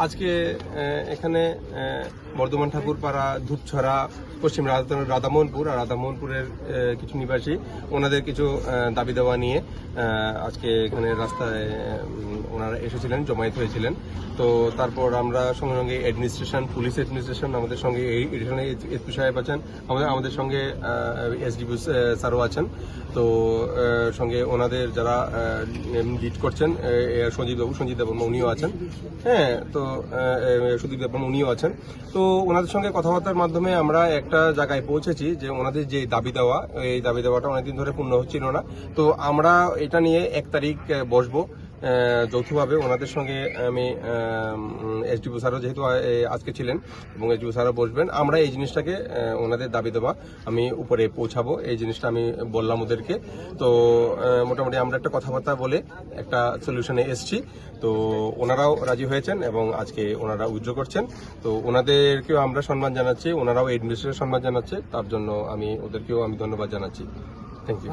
আজকে এখানে বর্ধমান ঠাকুরপাড়া, ধূপছড়া, পশ্চিম রাধামোহনপুর আর রাধামোহনপুরের কিছু নিবাসী ওনাদের কিছু দাবি দেওয়া নিয়ে আজকে এখানে রাস্তায় ওনারা এসেছিলেন, জমায়েত হয়েছিলেন। তো তারপর আমরা সঙ্গে সঙ্গে পুলিশ অ্যাডমিনিস্ট্রেশন আমাদের সঙ্গে এই এডিশনে এসপি সাহেব আছেন, আমাদের সঙ্গে এসডিপি স্যারও আছেন। তো সঙ্গে ওনাদের যারা লিড করছেন সঞ্জিত দেববর্মা উনিও আছেন। হ্যাঁ, তো সুদীপ দেববর্মা উনিও আছেন। তো ওনাদের সঙ্গে কথাবার্তার মাধ্যমে আমরা একটা জায়গায় পৌঁছেছি যে ওনাদের যে দাবি দেওয়া, এই দাবি দেওয়াটা অনেকদিন ধরে পূর্ণ হচ্ছিল না। তো আমরা এটা নিয়ে 1 তারিখ বসবো যৌথভাবে ওনাদের সঙ্গে। আমি এসডিপি স্যারও যেহেতু আজকে ছিলেন এবং এসডিপি স্যারও বসবেন, আমরা এই জিনিসটাকে ওনাদের দাবি দেওয়া আমি উপরে পৌঁছাবো, এই জিনিসটা আমি বললাম ওদেরকে। তো মোটামুটি আমরা একটা কথাবার্তা বলে একটা সলিউশনে এসছি। তো ওনারাও রাজি হয়েছেন এবং আজকে ওনারা উইথড্র করছেন। তো ওনাদেরকেও আমরা সম্মান জানাচ্ছি, ওনারাও এডমিনিস্ট্রেশন সম্মান জানাচ্ছে, তার জন্য ওদেরকেও আমি ধন্যবাদ জানাচ্ছি। Thank you.